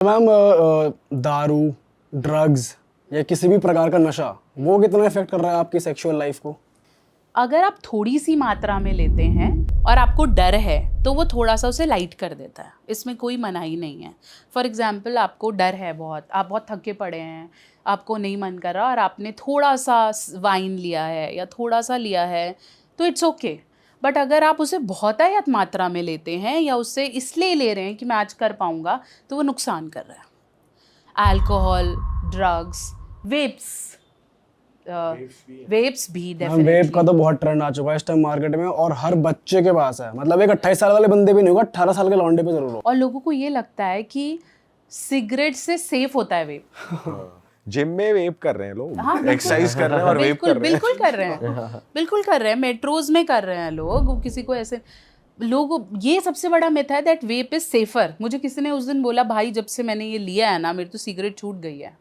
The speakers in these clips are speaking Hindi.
मैम दारू, ड्रग्स या किसी भी प्रकार का नशा वो कितना इफेक्ट कर रहा है आपकी सेक्सुअल लाइफ को? अगर आप थोड़ी सी मात्रा में लेते हैं और आपको डर है तो वो थोड़ा सा उसे लाइट कर देता है, इसमें कोई मनाही नहीं है। फॉर एग्जाम्पल, आपको डर है बहुत, आप बहुत थके पड़े हैं, आपको नहीं मन कर रहा और आपने थोड़ा सा वाइन लिया है या थोड़ा सा लिया है तो इट्स ओके। बट अगर आप उसे बहुतायत मात्रा में लेते हैं या उससे इसलिए ले रहे हैं कि मैं आज कर पाऊँगा, तो वो नुकसान कर रहा है। अल्कोहल, ड्रग्स, वेप्स, वेप्स भी मैम वेप डेफिनेटली। का तो बहुत ट्रेंड आ चुका है इस टाइम मार्केट में और हर बच्चे के पास है। मतलब एक 28 साल वाले बंदे भी नहीं होगा, 18 साल के लौंडे पे जरूर हो। और लोगों को ये लगता है कि सिगरेट से सेफ होता है वेप। जिम में वेप कर रहे हैं लोग, हाँ, बिल्कुल। एक्सरसाइज कर रहे हैं और वेप बिल्कुल कर रहे हैं। बिल्कुल कर रहे हैं, बिल्कुल कर रहे हैं, मेट्रोज में कर रहे हैं लोग। किसी को ऐसे लोग, ये सबसे बड़ा मिथ है दैट वेप इज सेफर। मुझे किसी ने उस दिन बोला, भाई जब से मैंने ये लिया है ना, मेरी तो सिगरेट छूट गई है,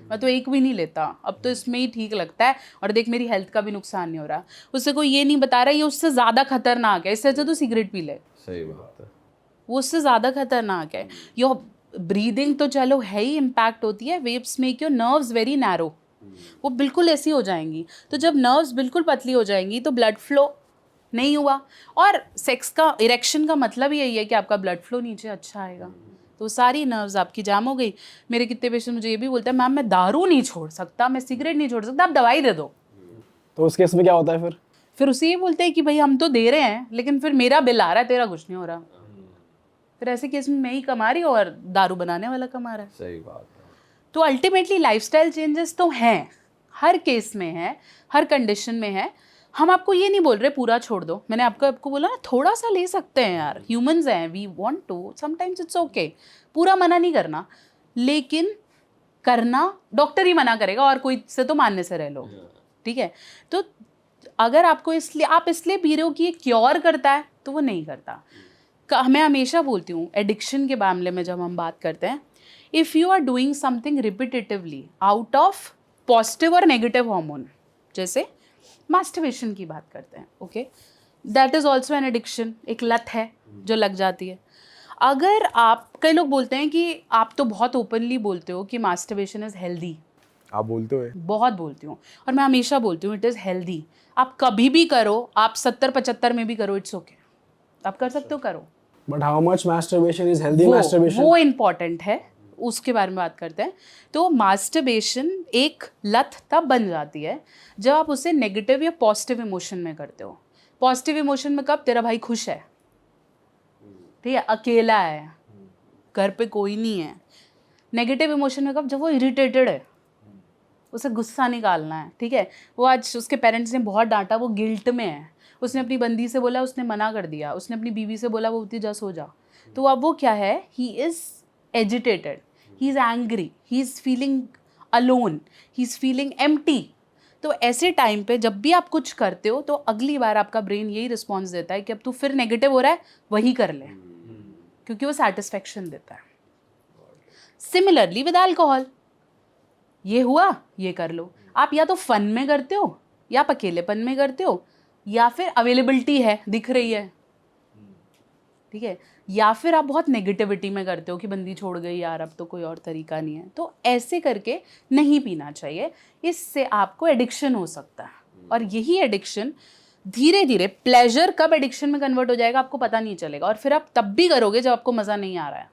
मैं तो एक भी नहीं लेता, अब तो इसमें ही ठीक लगता है और देख मेरी हेल्थ का भी नुकसान नहीं हो रहा। उससे कोई ये नहीं बता रहा ये उससे ज़्यादा खतरनाक है, इससे अच्छा तो सिगरेट पी ले। सही बात है। वो उससे ज़्यादा खतरनाक है। योर ब्रीदिंग तो चलो है ही, इम्पैक्ट होती है। Waves make your nerves very narrow, वो बिल्कुल ऐसी हो जाएंगी। तो जब नर्व्स बिल्कुल पतली हो जाएंगी तो ब्लड फ्लो नहीं हुआ, और सेक्स का इरेक्शन का मतलब यही है कि आपका ब्लड फ्लो नीचे अच्छा आएगा। तो सारी नर्व्स आपकी जाम हो गई। मेरे कितने पेशेंट मुझे ये भी बोलते हैं, मैम मैं दारू नहीं छोड़ सकता, मैं सिगरेट नहीं छोड़ सकता, आप दवाई दे दो। तो उस केस में क्या होता है फिर उसे ये बोलते हैं कि भाई हम तो दे रहे हैं लेकिन फिर मेरा बिल आ रहा है, तेरा कुछ नहीं हो रहा। फिर ऐसे केस में मैं ही कमा रही हूँ और दारू बनाने वाला कमा रहा है। सही बात है। तो अल्टीमेटली लाइफस्टाइल चेंजेस तो हैं, हर केस में है, हर कंडीशन में है। हम आपको ये नहीं बोल रहे पूरा छोड़ दो, मैंने आपको बोला ना थोड़ा सा ले सकते हैं यार, ह्यूमंस हैं, we want to, sometimes it's okay. पूरा मना नहीं करना, लेकिन करना डॉक्टर ही मना करेगा और कोई से तो मानने से रह लो, ठीक है। तो अगर आपको इसलिए आप इसलिए पी रहे हो कि ये क्योर करता है, तो वो नहीं करता। मैं हमेशा बोलती हूँ एडिक्शन के मामले में जब हम बात करते हैं, if you are doing something repetitively out of positive और नेगेटिव हार्मोन, जैसे मास्टरबेशन की बात करते हैं, okay, that is also an addiction, एक लत है जो लग जाती है। अगर आप, कई लोग बोलते हैं कि आप तो बहुत ओपनली बोलते हो कि मास्टरबेशन इज़ हेल्दी, आप बोलते हुए? बहुत बोलती हूँ, और मैं हमेशा बोलती हूँ इट इज़ हेल्दी। आप कभी भी करो, आप 70-75 में भी करो, इट्स ओके, आप कर सकते हो, करो। But how much masturbation is healthy masturbation? वो इम्पॉर्टेंट है, उसके बारे में बात करते हैं। तो मास्टरबेशन एक लत तब बन जाती है जब आप उसे नेगेटिव या पॉजिटिव इमोशन में करते हो। पॉजिटिव इमोशन में कब, तेरा भाई खुश है, ठीक है, अकेला है, घर पे कोई नहीं है। नेगेटिव इमोशन में कब, जब वो इरिटेटेड है, उसे गुस्सा निकालना है, ठीक है, वो आज उसके पेरेंट्स ने बहुत डांटा, वो गिल्ट में है, उसने अपनी बंदी से बोला, उसने मना कर दिया, उसने अपनी बीवी से बोला वो उतनी जा सो जा, तो अब वो क्या है, he is agitated, he is angry, he is feeling alone, he is feeling empty. तो ऐसे टाइम पे जब भी आप कुछ करते हो तो अगली बार आपका ब्रेन यही रिस्पॉन्स देता है कि अब तू फिर नेगेटिव हो रहा है, वही कर ले, क्योंकि वो सेटिस्फेक्शन देता है। सिमिलरली विद अल्कोहल, ये हुआ, ये कर लो। आप या तो फन में करते हो, या आप अकेलेपन में करते हो, या फिर अवेलेबिलिटी है, दिख रही है, ठीक है, या फिर आप बहुत नेगेटिविटी में करते हो कि बंदी छोड़ गई यार, अब तो कोई और तरीका नहीं है। तो ऐसे करके नहीं पीना चाहिए, इससे आपको एडिक्शन हो सकता है। और यही एडिक्शन धीरे धीरे, प्लेजर कब एडिक्शन में कन्वर्ट हो जाएगा आपको पता नहीं चलेगा, और फिर आप तब भी करोगे जब आपको मज़ा नहीं आ रहा है।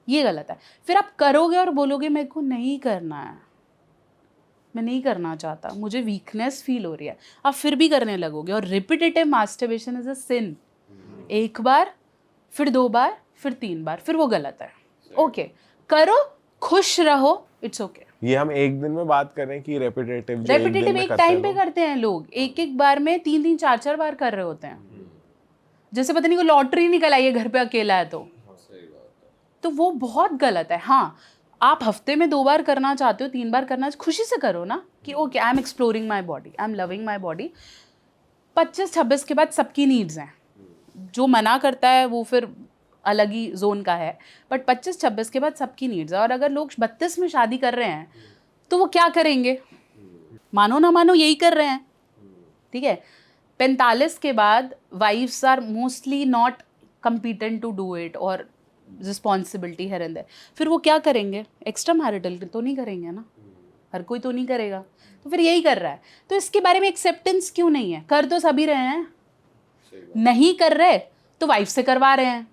ये गलत है। फिर आप करोगे और बोलोगे मेरे को नहीं करना है, मैं नहीं करना चाहता, मुझे वीकनेस फील हो रही है, आप फिर भी करने लगोगे। और रिपीटेटिव मास्टरबेशन इज अ सिन। एक बार, फिर 2 बार, फिर 3 बार, फिर वो गलत है। ओके, करो, खुश रहो, इट्स ओके। ये हम एक दिन में बात कर रहे हैं कि रेपिटेटिव जो एक दिन रेपिटेटिव में एक करते टाइम हैं पे लोग? करते हैं लोग, एक एक बार में 3-3, 4-4 बार कर रहे होते हैं, जैसे पता नहीं को लॉटरी निकल आई है घर पे अकेला है तो वो बहुत गलत है। हाँ, आप हफ्ते में 2 बार करना चाहते हो, 3 बार करना, खुशी से करो ना, कि okay I am exploring my body, I am loving my body. 25-26 के बाद सबकी नीड्स हैं, जो मना करता है वो फिर अलग ही जोन का है, बट 25-26 के बाद सबकी नीड्स है। और अगर लोग 32 में शादी कर रहे हैं तो वो क्या करेंगे, मानो ना मानो यही कर रहे हैं, ठीक है। 45 के बाद wives are mostly not competent to do it, और रिस्पॉन्सिबिलिटी है अंदर, फिर वो क्या करेंगे, एक्स्ट्रा मैरिटल तो नहीं करेंगे ना, हर कोई तो नहीं करेगा, तो फिर यही कर रहा है। तो इसके बारे में एक्सेप्टेंस क्यों नहीं है? कर तो सभी रहे हैं, नहीं कर रहे तो वाइफ से करवा रहे हैं,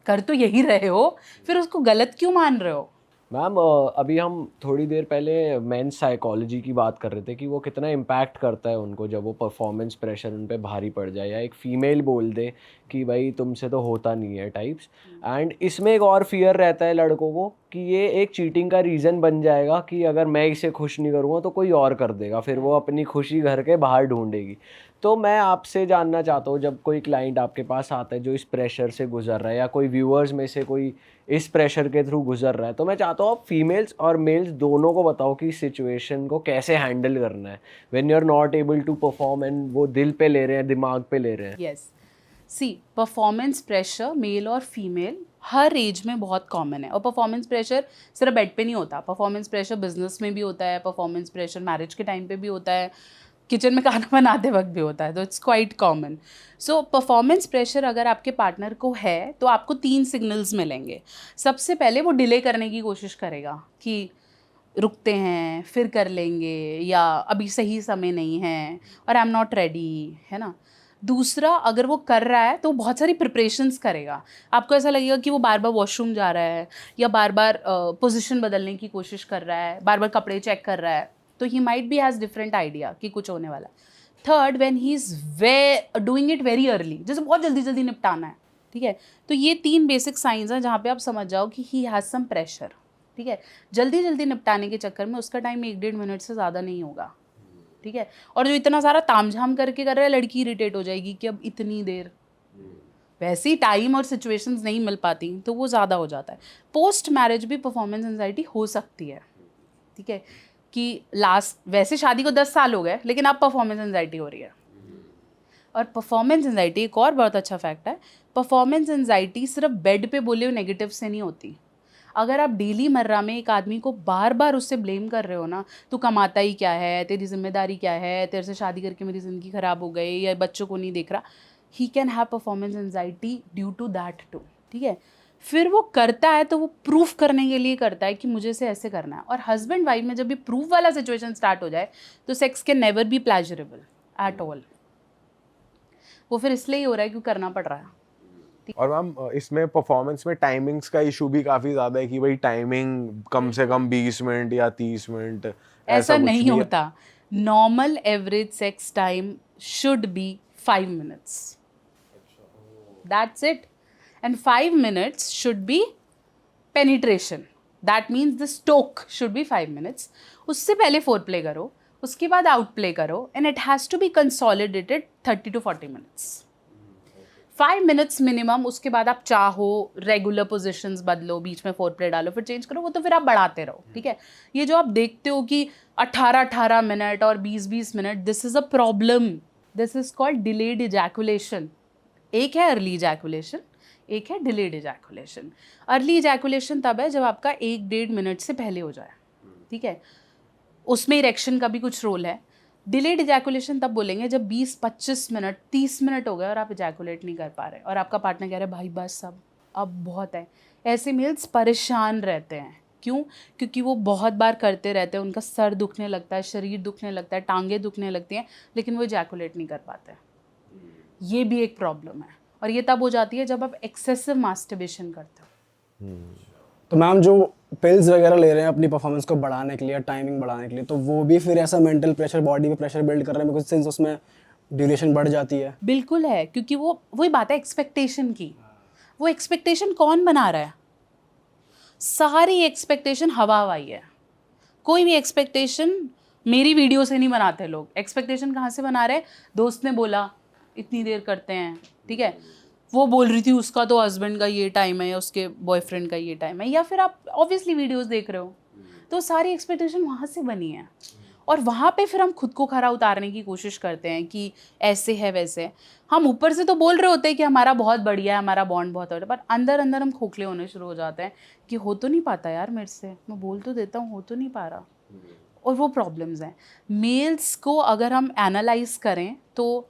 कर तो यही रहे हो, फिर उसको गलत क्यों मान रहे हो? मैम अभी हम थोड़ी देर पहले मेंस साइकोलॉजी की बात कर रहे थे कि वो कितना इम्पैक्ट करता है उनको जब वो परफॉर्मेंस प्रेशर उन पे भारी पड़ जाए या एक फीमेल बोल दे कि भाई तुमसे तो होता नहीं है टाइप्स। एंड इसमें एक और फियर रहता है लड़कों को कि ये एक चीटिंग का रीज़न बन जाएगा कि अगर मैं इसे खुश नहीं करूँगा तो कोई और कर देगा, फिर वो अपनी खुशी घर के बाहर ढूंढेगी। तो मैं आपसे जानना चाहता हूँ, जब कोई क्लाइंट आपके पास आता है जो इस प्रेशर से गुजर रहा है या कोई व्यूअर्स में से कोई इस प्रेशर के थ्रू गुजर रहा है, तो मैं चाहता हूँ आप फीमेल्स और मेल्स दोनों को बताओ कि सिचुएशन को कैसे हैंडल करना है when you are not able to perform and वो दिल पे ले रहे हैं, दिमाग पे ले रहे हैं। यस, सी परफॉर्मेंस प्रेशर मेल और फीमेल हर एज में बहुत कॉमन है। और परफॉर्मेंस प्रेशर सिर्फ बेड पे नहीं होता, परफॉर्मेंस प्रेशर बिजनेस में भी होता है, परफॉर्मेंस प्रेशर मैरिज के टाइम पे भी होता है, किचन में खाना बनाते वक्त भी होता है, तो it's quite common. So performance pressure अगर आपके पार्टनर को है तो आपको 3 सिग्नल्स मिलेंगे। सबसे पहले वो डिले करने की कोशिश करेगा कि रुकते हैं फिर कर लेंगे, या अभी सही समय नहीं है, और आई एम नॉट रेडी, है ना। दूसरा, अगर वो कर रहा है तो बहुत सारी प्रिपरेशंस करेगा। आपको ऐसा लगेगा कि वो बार बार वॉशरूम जा रहा है या बार बार पोजीशन बदलने की कोशिश कर रहा है, बार बार कपड़े चेक कर रहा है, तो he might be has different idea कि कुछ होने वाला है। Third, when he is doing it very early, जैसे बहुत जल्दी जल्दी निपटाना है, ठीक है। तो ये 3 बेसिक साइंस हैं जहाँ पे आप समझ जाओ कि ही हैज़ सम प्रेशर, ठीक है। जल्दी जल्दी निपटाने के चक्कर में उसका टाइम 1-1.5 मिनट से ज़्यादा नहीं होगा, ठीक है। और जो इतना सारा तामझाम करके कर रहा है, लड़की इरिटेट हो जाएगी कि अब इतनी देर, वैसे ही टाइम और सिचुएशंस नहीं मिल पाती तो वो ज़्यादा हो जाता है। पोस्ट मैरिज भी परफॉर्मेंस एंजाइटी हो सकती है, ठीक है, कि वैसे शादी को 10 साल हो गए लेकिन अब परफॉर्मेंस एंजाइटी हो रही है। और परफॉर्मेंस एंजाइटी एक और बहुत अच्छा फैक्ट है, परफॉर्मेंस एंजाइटी सिर्फ बेड पे बोले हुए नेगेटिव से नहीं होती। अगर आप डेली मर्रा में एक आदमी को बार बार उससे ब्लेम कर रहे हो ना, तू कमाता ही क्या है, तेरी जिम्मेदारी क्या है, तेरे से शादी करके मेरी ज़िंदगी ख़राब हो गई, या बच्चों को नहीं देख रहा, ही can have performance anxiety due to that too, ठीक है। फिर वो करता है तो वो प्रूफ करने के लिए करता है कि मुझे से ऐसे करना है। और हस्बैंड वाइफ में जब भी प्रूफ वाला सिचुएशन स्टार्ट हो जाए तो sex can never be pleasurable at all. वो फिर इसलिए ही हो रहा है क्योंकि करना पड़ रहा है। और मैम इसमें परफॉर्मेंस में टाइमिंग्स का इशू भी काफी ज्यादा है कि भाई टाइमिंग कम से कम 20 मिनट या 30 मिनट, ऐसा कुछ नहीं भी है? होता। Normal average sex time should be 5 minutes, that's it. and 5 minutes should be penetration, that means the stroke should be 5 minutes। उससे पहले foreplay करो, उसके बाद outplay करो, and it has to be consolidated 30 to 40 minutes। 5 minutes minimum. उसके बाद आप चाहो रेगुलर पोजिशंस बदलो, बीच में फोरप्ले डालो, फिर चेंज करो, वो तो फिर आप बढ़ाते रहो, ठीक है। ये जो आप देखते हो कि 18-18 मिनट और 20-20 minute, this is a problem, this is called delayed ejaculation. एक है अर्ली इजैकुलेशन, एक है डिलेड इजैकुलेशन। अर्ली इजैकुलेशन तब है जब आपका 1-1.5 मिनट से पहले हो जाए, ठीक है, उसमें इरेक्शन का भी कुछ रोल है। डिलेड इजैकुलेशन तब बोलेंगे जब 20-25 मिनट 30 मिनट हो गए और आप इजैकुलेट नहीं कर पा रहे और आपका पार्टनर कह रहा है भाई बस अब बहुत है। ऐसे मेल्स परेशान रहते हैं। क्यों? क्योंकि वो बहुत बार करते रहते हैं, उनका सर दुखने लगता है, शरीर दुखने लगता है, टांगें दुखने लगती हैं, लेकिन वो इजैकुलेट नहीं कर पाते। ये भी एक प्रॉब्लम है, और ये तब हो जाती है जब आप एक्सेसिव मास्टरबेशन करते हो। तो मैम जो पिल्स वगैरह ले रहे हैं अपनी परफॉर्मेंस को बढ़ाने के लिए, टाइमिंग बढ़ाने के लिए, तो वो भी फिर ऐसा मेंटल प्रेशर, बॉडी पे प्रेशर बिल्ड कर रहे हैं, बिकॉज सिंस उसमें ड्यूरेशन बढ़ जाती है। बिल्कुल है, क्योंकि वो वही बात है एक्सपेक्टेशन की। वो एक्सपेक्टेशन कौन बना रहा है? सारी एक्सपेक्टेशन हवा हवाई है। कोई भी एक्सपेक्टेशन मेरी वीडियो से नहीं बनाते लोग। एक्सपेक्टेशन कहाँ से बना रहे? दोस्त ने बोला इतनी देर करते हैं, ठीक है, वो बोल रही थी उसका तो हस्बैंड का ये टाइम है या उसके बॉयफ्रेंड का ये टाइम है, या फिर आप ऑब्वियसली वीडियोस देख रहे हो, तो सारी एक्सपेक्टेशन वहाँ से बनी है। और वहाँ पे फिर हम खुद को खरा उतारने की कोशिश करते हैं कि ऐसे है वैसे। हम ऊपर से तो बोल रहे होते हैं कि हमारा बहुत बढ़िया है, हमारा बॉन्ड बहुत बढ़िया, पर अंदर अंदर हम खोखले होने शुरू हो जाते हैं कि हो तो नहीं पाता यार मेरे से, मैं बोल तो देता हूँ, हो तो नहीं पा रहा। और वो प्रॉब्लम्स हैं। मेल्स को अगर हम एनालाइज करें तो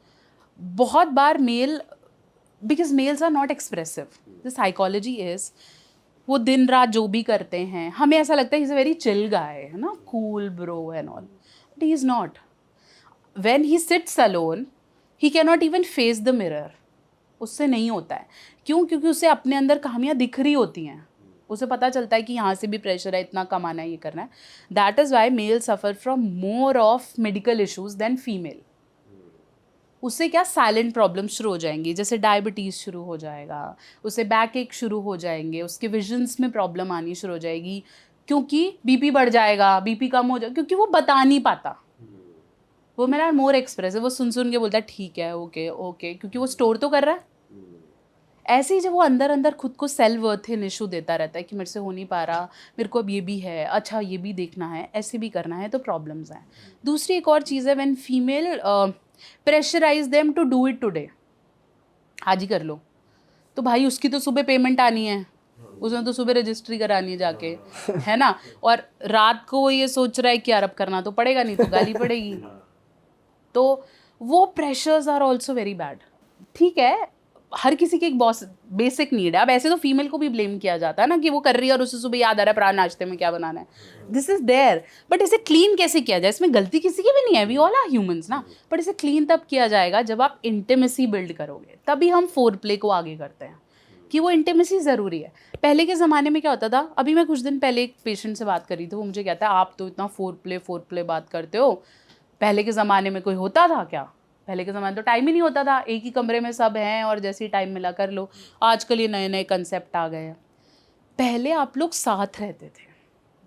बहुत बार male because males are not expressive. The psychology is वो दिन रात जो भी करते हैं हमें ऐसा लगता है he is a very chill guy, है ना, cool bro and all, but he is not. When he sits alone he can not even face the mirror. उससे नहीं होता है. क्यों? क्योंकि उसे अपने अंदर कहानियाँ दिख रही होती हैं. उसे पता चलता है कि यहाँ से भी प्रेशर है, इतना कमाना है, ये करना है. That is why male suffer from more of medical issues than female. उससे क्या साइलेंट प्रॉब्लम शुरू हो जाएंगी, जैसे डायबिटीज़ शुरू हो जाएगा, उसे बैक एक शुरू हो जाएंगे, उसके विजन्स में प्रॉब्लम आनी शुरू हो जाएगी, क्योंकि बीपी बढ़ जाएगा, बीपी कम हो जाएगा, क्योंकि वो बता नहीं पाता. वो मेरा मोर एक्सप्रेसिव, वो सुन के बोलता है ठीक है, ओके ओके, क्योंकि वो स्टोर तो कर रहा है. ऐसे ही जब वो अंदर अंदर खुद को सेल्फ वर्थ इन इशू देता रहता है कि मेरे से हो नहीं पा रहा, मेरे को अब ये भी है, अच्छा ये भी देखना है, ऐसे भी करना है, तो प्रॉब्लम्स हैं. दूसरी एक और चीज़ है, when female pressurise them to do it today, आज ही कर लो, तो भाई उसकी तो सुबह पेमेंट आनी है, उसने तो सुबह रजिस्ट्री करानी है जाके, है ना, और रात को वो ये सोच रहा है कि यार अब करना तो पड़ेगा, नहीं तो गाली पड़ेगी. तो वो pressures are also very bad. ठीक है, हर किसी की एक बेसिक नीड है. अब ऐसे तो फीमेल को भी ब्लेम किया जाता है ना कि वो कर रही है और उसे सुबह याद आ रहा है प्राण नाश्ते में क्या बनाना है. दिस इज देयर, बट इसे क्लीन कैसे किया जाए? इसमें गलती किसी की भी नहीं है, वी ऑल आर ह्यूमंस ना. बट इसे क्लीन तब किया जाएगा जब आप इंटीमेसी बिल्ड करोगे, तभी हम फोर प्ले को आगे करते हैं कि वो इंटीमेसी ज़रूरी है. पहले के ज़माने में क्या होता था, अभी मैं कुछ दिन पहले एक पेशेंट से बात कर रही थी, वो मुझे कहता है आप तो इतना फोर प्ले बात करते हो, पहले के ज़माने में कोई होता था क्या? पहले के ज़माने तो टाइम ही नहीं होता था, एक ही कमरे में सब हैं और जैसे ही टाइम मिला कर लो. आजकल ये नए नए कंसेप्ट आ गए हैं. पहले आप लोग साथ रहते थे,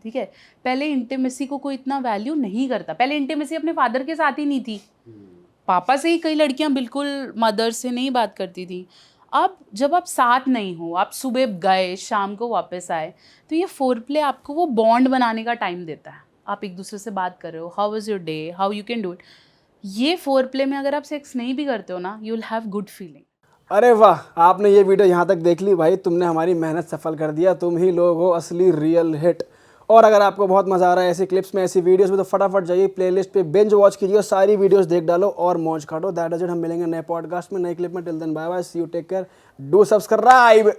ठीक है. पहले इंटीमेसी को कोई इतना वैल्यू नहीं करता. पहले इंटीमेसी अपने फादर के साथ ही नहीं थी, पापा से ही कई लड़कियां बिल्कुल मदर से नहीं बात करती थी. अब जब आप साथ नहीं हो, आप सुबह गए शाम को वापस आए, तो ये फोर प्ले आपको वो बॉन्ड बनाने का टाइम देता है. आप एक दूसरे से बात कर रहे हो, how was your day, how you can do it. ये फोर प्ले में अगर आप सेक्स नहीं भी करते हो ना, you will have good feeling. अरे वाह, आपने ये वीडियो यहाँ तक देख ली भाई, तुमने हमारी मेहनत सफल कर दिया. तुम ही लोग हो असली रियल हिट. और अगर आपको बहुत मज़ा आ रहा है ऐसी क्लिप्स में, ऐसी वीडियोस में, तो फटाफट जाइए प्लेलिस्ट पे बिंज वॉच कीजिए और सारी वीडियोस देख डालो और मौज काटो. That is it. हम मिलेंगे नए पॉडकास्ट में, नए क्लिप में. Till then bye bye, see you, take care, do subscribe.